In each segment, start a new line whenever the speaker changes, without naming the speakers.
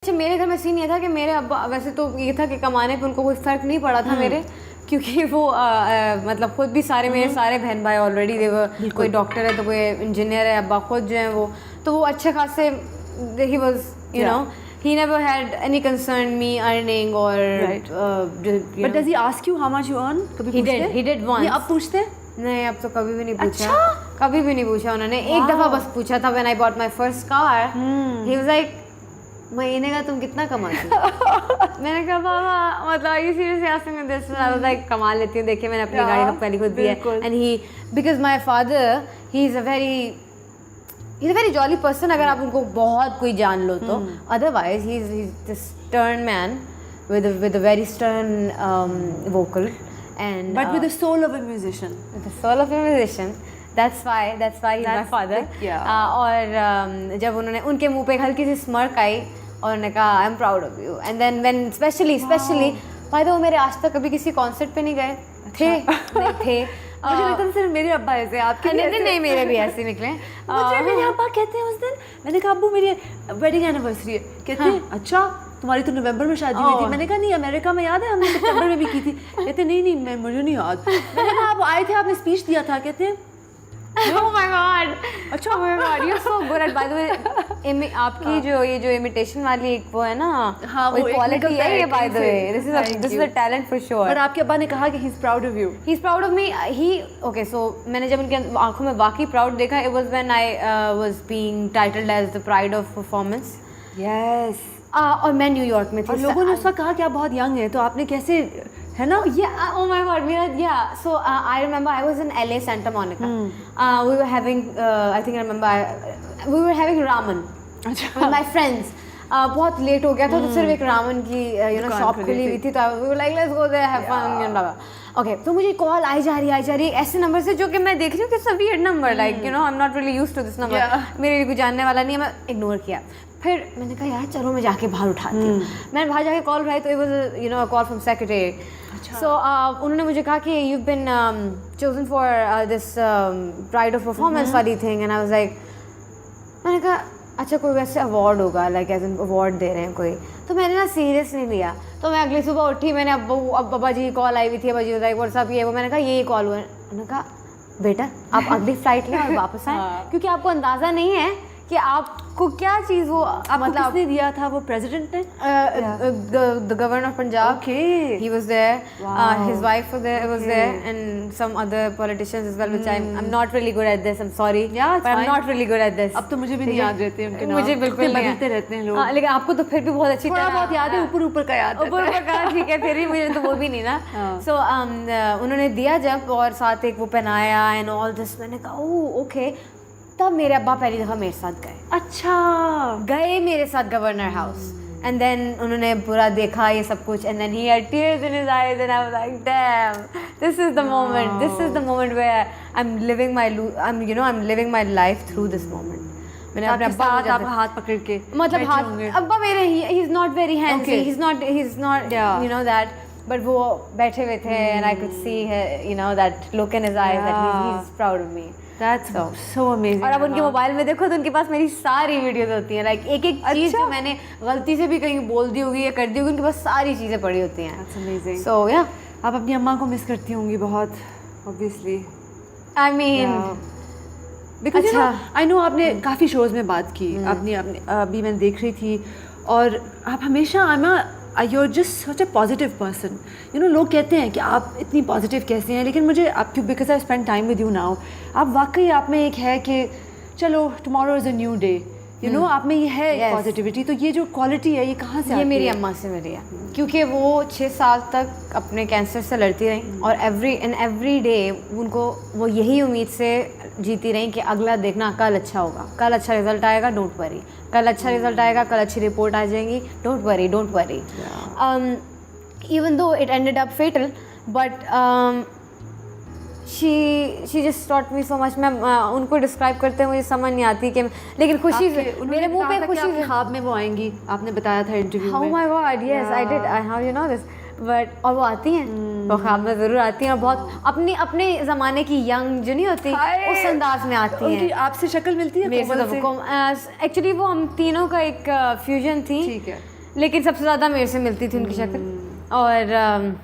अच्छा मेरे घर में सीन ये था कि मेरे अब्बा वैसे तो ये था कि कमाने पे उनको कोई फ़र्क नहीं पड़ा था मेरे, क्योंकि वो मतलब खुद भी सारे मेरे सारे बहन भाई ऑलरेडी देवर, कोई डॉक्टर है तो कोई इंजीनियर है, अब्बा खुद जो है वो, तो वो अच्छे खासे he was you no he never had any concern me earning or
But does he ask you how much you earn? कभी
he did once.
ये अब पूछते?
नहीं अब तो कभी भी नहीं पूछा।
अच्छा?
कभी भी नहीं पूछा उन्होंने। एक दफ़ा बस पूछा था when I bought my first car. He was like महीने का तुम कितना कमाती हो? मैंने कहा बाबा मतलब you seriously asking me this? I was like कमा लेती हूँ, देखिए मैंने अपनी गाड़ी का पहले खुद दी है। And he because my father he's a very jolly person अगर आप उनको बहुत कोई जान लो तो, otherwise he's this stern man with a very stern vocal and
But with the soul of a musician.
with the soul of a musician. That's why he's my father. और जब उन्होंने उनके मुंह पे एक हल्की सी स्मर्क आई और उन्होंने कहा I'm proud of you. And then when especially by the way मेरे आज तक कभी किसी कॉन्सर्ट पे नहीं गए थे नहीं थे।
मुझे लगता है सिर्फ मेरे अब्बा ऐसे, आपके
नहीं मेरे भी ऐसे निकले।
मुझे मेरे अब्बा कहते हैं उस दिन, मैंने कहा अब्बू मेरी वेडिंग एनिवर्सरी है, कहते हैं अच्छा तुम्हारी तो नवंबर में शादी हुई थी। मैंने कहा नहीं अमेरिका में याद है हमने सितंबर में भी की थी। कहते नहीं मुझे नहीं याद। मैंने कहा आप आए थे आपने स्पीच दिया था, कहते हैं
Oh my God! अच्छा oh my God, you're so good at by the way आपकी जो ये जो इमिटेशन वाली एक वो है ना,
हाँ वो
क्वालिटी है ये by the way. This is a talent for sure.
पर आपके अब्बा ने कहा कि he's proud of you.
He's proud of me. Okay, so मैंने जब उनके आंखों में वाकई proud देखा, it was when I was being titled as the pride of performance.
Yes.
और मैं न्यूयॉर्क में थी।
और लोगों ने उसका कहा कि आप बहुत यंग हैं, तो आपने कैसे है ना?
Yeah, oh my God, yeah. So I remember I was in LA, Santa Monica. We were having, we were having ramen with my friends. बहुत लेट हो गया था तो सिर्फ एक रामन की शॉप खुली हुई थी, तो we were like let's go there have fun. Okay, तो मुझे कॉल आई जा रही है ऐसे नंबर से जो कि मैं देख रही हूँ कि it's a weird number, like you know I'm not really used to this number. मेरे लिए कोई जानने वाला नहीं है, मैं इग्नोर किया। फिर मैंने कहा यार चलो मैं जाके बाहर उठाती हूँ। मैंने बाहर जाके कॉल उठाई तो it was a call from secretary. So उन्होंने मुझे कहा कि you've been chosen for this pride of performance वाली thing, and I was like मैंने कहा अच्छा कोई वैसे अवार्ड होगा, लाइक एज एन अवार्ड दे रहे हैं कोई, तो मैंने ना सीरियस नहीं लिया। तो मैं अगली सुबह उठी, मैंने अब्बा जी की कॉल आई हुई थी, अब्बा जी बताई व्हाट्सअप ये वो, मैंने कहा ये कॉल हुआ है। मैंने कहा बेटा आप अगली फ्लाइट लें और वापस आएँ, क्योंकि आपको अंदाज़ा नहीं है कि आपको क्या चीज़ वो मतलब
किसने दिया था, वो प्रेसिडेंट ने?
the governor of Punjab.
Okay.
He was there.
Wow.
His wife was there, and some other politicians as well, which I'm not really good at this. I'm sorry.
Yeah, it's
but
fine.
I'm not really good at this.
अब तो मुझे भी नहीं याद रहते उनके नाम।
मुझे बिल्कुल नहीं
बदलते रहते हैं लोग।
लेकिन आपको तो फिर भी बहुत अच्छी
थोड़ा बहुत याद है, ऊपर का याद है।
ऊपर का ठीक है, फिर भी मुझे तो वो भी नहीं ना। So उन्होंने दिया जब और साथ एक वो पहनाया and all this, मैंने कहा ओह ओके। तब मेरे अब्बा पहली दफ़ा मेरे साथ गए।
अच्छा
गए मेरे साथ गवर्नर हाउस, एंड देन उन्होंने पूरा देखा ये सब कुछ, and then he had tears in his eyes and I was like damn this is the moment where I am living my life through this moment. मैंने अपने अब्बा को
आपका हाथ पकड़ के
मतलब हाथ अब्बा मेरे he is not very handsy, he is not you know that, but वो बैठे हुए थे and I could see you know that look in his eyes that he is proud of me.
That's so amazing.
और अब उनके mobile में देखो तो उनके पास मेरी सारी वीडियोस होती हैं, लाइक एक चीज़ जो मैंने गलती से भी कहीं बोल दी होगी या कर दी होगी, उनके पास सारी चीज़ें पड़ी होती हैं।
That's amazing.
So yeah,
आप अपनी अम्मा को मिस करती होंगी बहुत, obviously.
I mean,
because you know, I know आपने काफ़ी शोज़ में बात की, आपने अभी मैं देख रही थी, और आप हमेशा you're just such a positive person. You know, लोग कहते हैं कि आप इतनी पॉजिटिव कैसे हैं, लेकिन मुझे आप क्यों, because I spend time with you now, आप वाकई आप में एक है कि चलो tomorrow is a new day, you know, आप में ये है पॉजिटिविटी। तो ये जो क्वालिटी है ये कहाँ से आती है?
मेरी अम्मा से मिली है, क्योंकि वो 6 साल तक अपने कैंसर से लड़ती रही और एवरी डे उनको वो यही उम्मीद से जीती रही कि अगला देखना कल अच्छा होगा, कल अच्छा रिजल्ट आएगा, डोंट वरी, कल अच्छा रिजल्ट आएगा, कल अच्छी रिपोर्ट आ जाएंगी, don't worry. Even though it ended up fatal, but she just taught me so much. मैं उनको डिस्क्राइब करते हुए मुझे समझ नहीं आती कि लेकिन खुशी मेरे मुंह पे खुशी
ख्वाब में वो आएंगी, आपने बताया था इंटरव्यू में।
Oh my God, yes, I did. How you know this? But और वो आती हैं, वो ख्वाब में ज़रूर आती हैं, और बहुत अपने ज़माने की यंग जो नहीं होती उस अंदाज में आती हैं।
उनकी आपसे शक्ल मिलती है कोमल से?
एक्चुअली वो हम तीनों का एक फ्यूजन थी,
ठीक है,
लेकिन सबसे ज़्यादा मेरे से मिलती थी उनकी शक्ल। और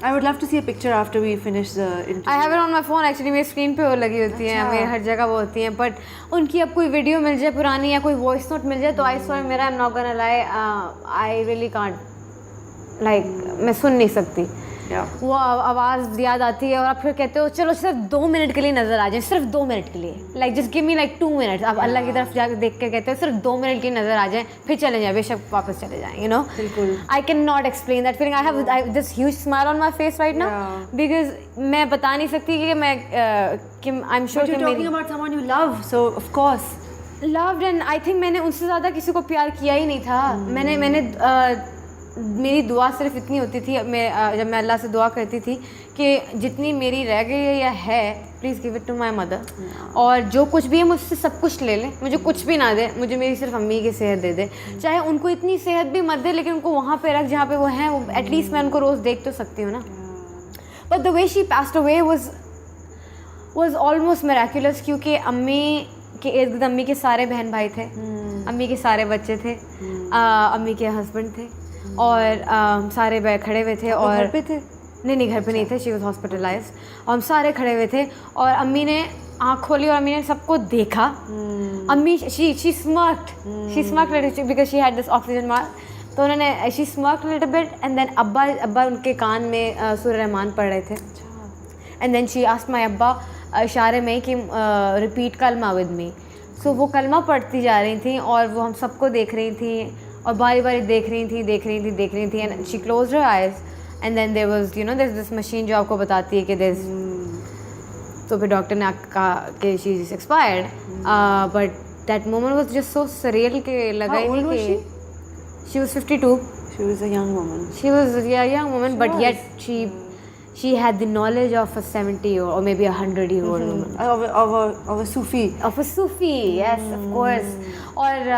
I would love to see a picture after we finish the interview.
I have it on my phone actually, मेरी स्क्रीन पे वो लगी होती हैं, मेरे हर जगह वो होती हैं, बट उनकी अब कोई वीडियो मिल जाए पुरानी या कोई वॉइस नोट मिल जाए तो आई सॉरी मेरा I'm not gonna lie, I really can't, like मैं सुन नहीं सकती। वो आवाज़ याद आती है और आप फिर कहते हो चलो सिर्फ 2 मिनट के लिए नज़र आ जाए, सिर्फ 2 मिनट के लिए, like just give me like 2 minutes. आप अल्लाह की तरफ जाकर देख के कहते हो सिर्फ 2 मिनट की नज़र आ जाए, फिर चले जाए, बेशक वापस चले जाएँ, यू नो।
बिल्कुल।
I can not explain that feeling. I have this huge smile on my face right now, because मैं बता नहीं सकती कि मैं आई एम श्योर कि मेरी
about someone you love, so of course
loved, and I think मैंने उनसे ज़्यादा किसी को प्यार किया ही नहीं था। मैंने मेरी दुआ सिर्फ इतनी होती थी, जब मैं अल्लाह से दुआ करती थी कि जितनी मेरी रह गई है या है please give it to my mother, और जो कुछ भी है मुझसे सब कुछ ले ले, मुझे कुछ भी ना दे, मुझे मेरी सिर्फ अम्मी की सेहत दे दे, चाहे उनको इतनी सेहत भी मत दे, लेकिन उनको वहाँ पे रख जहाँ पे वो हैं, वो एटलीस्ट मैं उनको रोज़ देख तो सकती हूँ ना। But the way she passed away was almost miraculous, क्योंकि अम्मी के इर्द गिर्द अम्मी के सारे बहन भाई थे, अम्मी के सारे बच्चे थे, अम्मी के हस्बैंड थे, और सारे बैग खड़े हुए थे, और
घर पे थे?
नहीं घर पे नहीं थे, शी वाज हॉस्पिटलाइज्ड, और हम सारे खड़े हुए थे, और अम्मी ने आँख खोली और अम्मी ने सबको देखा। अम्मी she smirked because she had this oxygen mask, तो उन्होंने she smirked little bit, and then अब्बा उनके कान में सूरह रहमान पढ़ रहे थे, and then she asked my अब्बा इशारे में कि रिपीट कलमा विद मी। सो वो कलमा पढ़ती जा रही थी और वो हम सबको देख रही थी, और बारी बारी देख रही थी, and she closed her eyes, and then there was you know there is this machine जो आपको बताती है कि देयर, तो फिर डॉक्टर ने कहा कि she is expired, but that moment was just so surreal के लगा ही नहीं कि she was 52,
she was a young woman,
she was a young woman, but yet she had the knowledge of a 70 or maybe 100-year-old woman,
of a Sufi,
yes, of course। और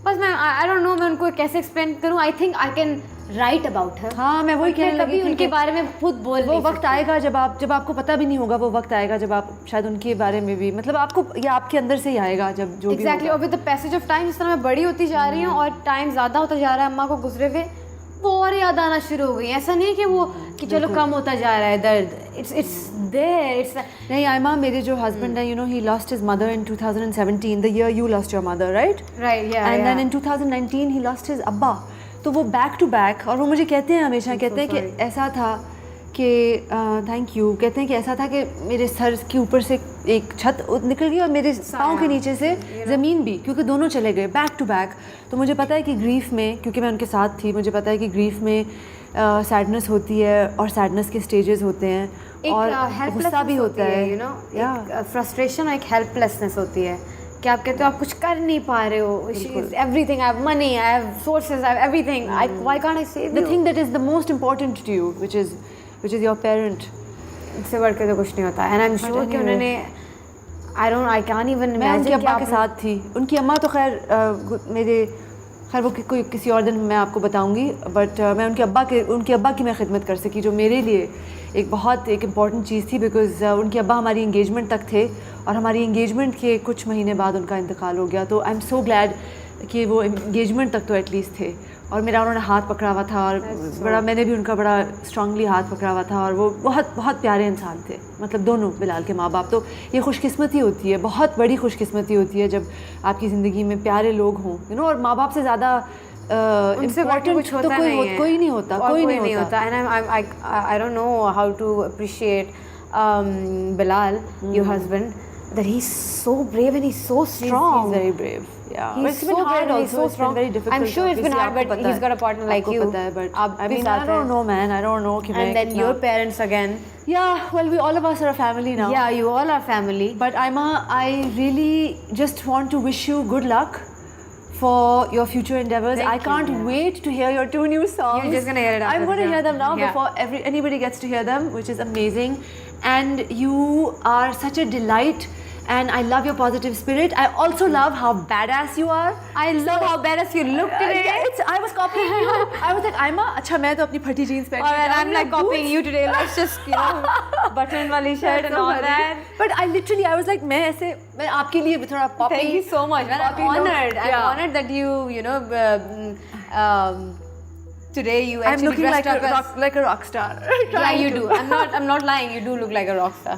बस मैं I don't know मैं उनको कैसे explain करूँ, I think I can write about her.
हाँ, मैं वही कहने लगी थी
उनके बारे में खुद बोल,
वो वक्त आएगा जब आपको पता भी नहीं होगा, वो वक्त आएगा जब आप शायद उनके बारे में भी, मतलब आपको या आपके अंदर से ही आएगा जब जो
एग्जैक्टली। और with the passage of time जिस तरह मैं बड़ी होती जा रही हूँ और टाइम ज़्यादा होता जा रहा है अम्मा को गुजरे हुए, वो और याद आना शुरू हो गई। ऐसा नहीं कि वो कि चलो कम होता जा रहा है दर्द, इट्स देयर, इट्स
नहीं। आयमा, मेरे जो हस्बैंड है, you know, he lost his mother in 2017, the year you lost your mother, right, and then in 2019 he lost his अब्बा। तो वो बैक टू बैक, और वो मुझे कहते हैं हमेशा, कहते हैं कि ऐसा था कि थैंक यू, कहते हैं कि ऐसा था कि मेरे सर के ऊपर से एक छत निकल गई और मेरे पाँव के नीचे से ज़मीन भी, क्योंकि दोनों चले गए बैक टू बैक। तो मुझे पता है कि ग्रीफ में, क्योंकि मैं उनके साथ थी, मुझे पता है कि ग्रीफ में सैडनेस होती है और सैडनेस के स्टेजेस होते हैं और गुस्सा भी होता है,
यू नो, एक फ्रस्ट्रेशन और एक हेल्पलेसनेस होती है कि आप कहते हो आप कुछ कर नहीं पा रहे हो, everything, I have money, I have sources, I have everything, why can't I save
the thing that is the most important to you, which is your parent।
इससे बढ़ के तो कुछ नहीं होता, एंड आई एम श्योर कि उन्होंने I can't even
मैं उनकी अब्बा के साथ थी, उनकी अम्मा तो खैर वो कोई किसी और दिन मैं आपको बताऊंगी, बट मैं उनके अब्बा की मैं खिदमत कर सकी, जो मेरे लिए एक इम्पॉर्टेंट चीज़ थी, बिकॉज उनके अब्बा हमारी इंगेजमेंट तक थे और हमारी इंगेजमेंट के कुछ महीने बाद उनका इंतकाल हो गया। तो आई एम सो ग्लैड कि वो इंगेजमेंट तक तो एटलीस्ट थे, और मेरा उन्होंने हाथ पकड़ा हुआ था, और मैंने भी उनका बड़ा स्ट्रांगली हाथ पकड़ा हुआ था, और वो बहुत बहुत प्यारे इंसान थे, मतलब दोनों बिलाल के माँ बाप। तो ये खुशकिस्मती होती है, बहुत बड़ी खुशकिस्मती होती है जब आपकी ज़िंदगी में प्यारे लोग हों, यू नो, और माँ बाप से ज़्यादा इम्पोर्टेंट तो कोई नहीं होता।
And I don't know how to appreciate Bilal, your husband, that he's so brave and he's so strong.
He's very brave. Yeah,
he's
it's been hard also.
He's so strong.
Very difficult.
I'm sure it's been hard, but he's got a partner like you.
But I mean, I don't know, man. I don't know.
And then your parents again.
Yeah, well, all of us are a family now.
Yeah, you all are family.
But Aima, I really just want to wish you good luck for your future endeavors. I can't wait to hear your 2 new songs.
You're just gonna hear it after.
I'm gonna hear them now before anybody gets to hear them, which is amazing. And you are such a delight. And I love your positive spirit. I also love how badass you are.
I love how badass you look today.
I was copying you. I was like, Aima, अच्छा मैं तो अपनी फटी jeans पहन के
And I'm
जाऊंगी,
like copying
boots.
you today. Let's just, you know, button wali shirt and
So
all
funny.
that.
But I was like, मैं आपके लिए भी थोड़ा poppy.
Thank you so much, man. I'm
poppy look.
honored. I'm
Yeah.
honored that you know, today you
I'm
actually
looking
dressed
like
up as...
like a rock star.
Yeah, you do. I'm not lying. You do look like a rock star.